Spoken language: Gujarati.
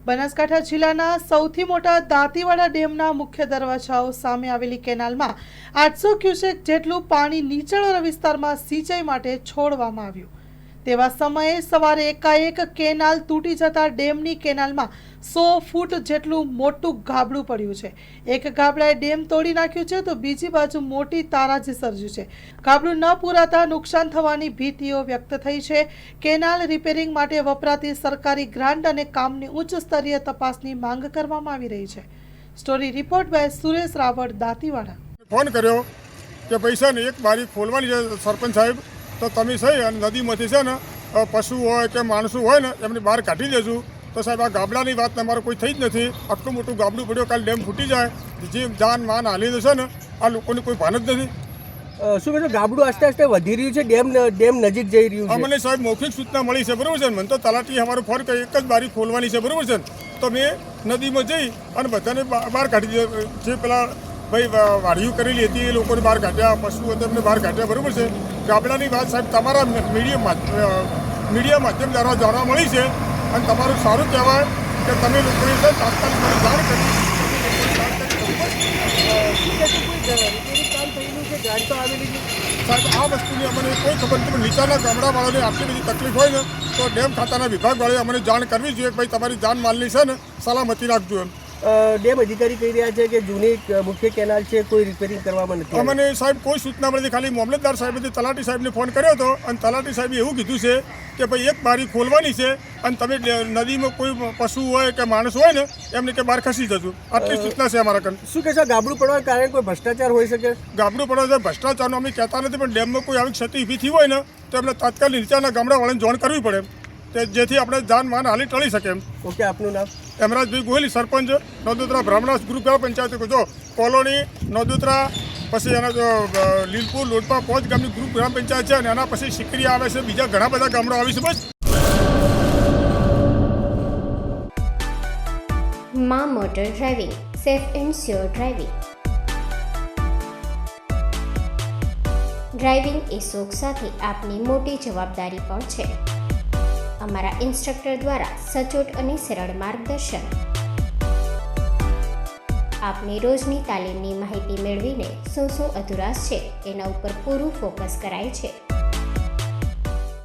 બનાસકાંઠા જિલ્લાના સૌથી મોટા દાંતીવાડા ડેમના મુખ્ય દરવાજાઓ સામે આવેલી કેનાલમાં 800 ક્યુસેક જેટલું પાણી નીચાણવાળા વિસ્તારમાં સિંચાઈ માટે છોડવામાં આવ્યું। તેવા સમયે સવારે એકાએક કેનાલ તૂટી જતા ડેમની કેનાલમાં 100 ફૂટ જેટલું મોટું ગાબડું પડ્યું છે। એક ગાબડાએ ડેમ તોડી નાખ્યું છે તો બીજી બાજુ મોટી તારાજી સર્જ્યું છે। ગાબડું ન પૂરાતા નુકસાન થવાની ભીતિઓ વ્યક્ત થઈ છે। કેનાલ રિપેરિંગ માટે વપરાતી સરકારી ગ્રાન્ટ અને કામની ઉચ્ચ સ્તરીય તપાસની માંગ કરવામાં આવી રહી છે। Story report by Suresh Raval, Dantiwada. Phone कर्यो कि पैसा ने एक बारी खोलवानी है सरपंच साहेब, तो तमे सही नदीमांथी छे ने पशु होय के माणसो होय ने एमने बहार काढी देजो। तो साहेब आ गाबडानी वात अमारे कोई थई ज नथी। आटલું મોટું ગાબડું પડ્યો, કાલ ડેમ ફૂટી જાય, જીવ જાન માન હાલી જશે ને, આ લોકોને કોઈ ભાન જ નથી। શું કહે ગાબડું આસ્તે આસ્તે વધી રહ્યું છે, ડેમ નજીક જઈ રહ્યું છે। અમને સાહેબ મૌખિક સૂચના મળી છે, બરોબર છે। મને તો તલાટી અમારો ફોન કરી એક જ બારી ખોલવાની છે, બરોબર છે। તો મેં નદીમાં જઈ અને બધાને બહાર કાઢી દીધા। જે પેલા ભાઈ વાડીઓ કરેલી હતી એ લોકોને બહાર કાઢ્યા, પશુ હતા એમને બહાર કાઢ્યા, બરોબર છે। ગાબડાની વાત સાહેબ તમારા મીડિયા માધ્યમ દ્વારા જાણવા મળી છે અને તમારું સારું કહેવાય કે તમે લોકોએ તાત્કાલિક મને જાણ કરી। સાહેબ આ વસ્તુની અમને કોઈ ખબર નથી, પણ નીચાના ગામડાવાળાને આટલી બધી તકલીફ હોય ને તો ડેમ ખાતાના વિભાગવાળાએ અમને જાણ કરવી જોઈએ કે ભાઈ તમારી જાન માલની છે ને સલામતી રાખજો એમ। ડેમ અધિકારી કહી રહ્યા છે કે જૂની મુખ્ય કેનાલ છે, કોઈ રિપેરિંગ કરવામાં નથી। અમને સાહેબ કોઈ સૂચના મળી, ખાલી મામલતદાર સાહેબે તલાટી સાહેબને ફોન કર્યો હતો અને તલાટી સાહેબે એવું કીધું છે કે ભાઈ એક બારી ખોલવાની છે અને તમે નદીમાં કોઈ પશુ હોય કે માણસ હોય ને એમને કે બહાર ખસી જજો, આટલી સૂચના છે અમારા કન। શું કહેશો ગાબડું પડવાના કારણે કોઈ ભ્રષ્ટાચાર હોઈ શકે? ગાબડું પડવા ભ્રષ્ટાચારનો અમે કહેતા નથી, પણ ડેમમાં કોઈ આવી ક્ષતિ ઊભી થઈ હોય ને તો એમને તાત્કાલિક નીચાના ગામડાવાળાને જાણ કરવી પડે કે જેથી આપણે જાન માન હાલી ટળી શકે એમ। ઓકે, આપનું નામ? એમરાજભાઈ ગોહિલ, સરપંચ નોંદોત્રા બ્રાહ્મણાસ ગ્રુપ ગ્રામ પંચાયત જો કોલોની નોંદોત્રા, પછી એના લીલપુર લોટપા 5 ગામની ગ્રુપ ગ્રામ પંચાયત છે અને એના પછી સિકરી આવે છે, બીજા ઘણા બધા ગામડો આવે છે। બસ માં motor driving, safe and sure driving. Driving એ શોખ સાથે આપની મોટી જવાબદારી પણ છે। અમારા ઇન્સ્ટ્રક્ટર દ્વારા સચોટ અને સરળ માર્ગદર્શન આપની રોજની તાલીમની માહિતી મેળવીને શું અધુરાશ છે એના ઉપર પૂરું ફોકસ કરાય છે।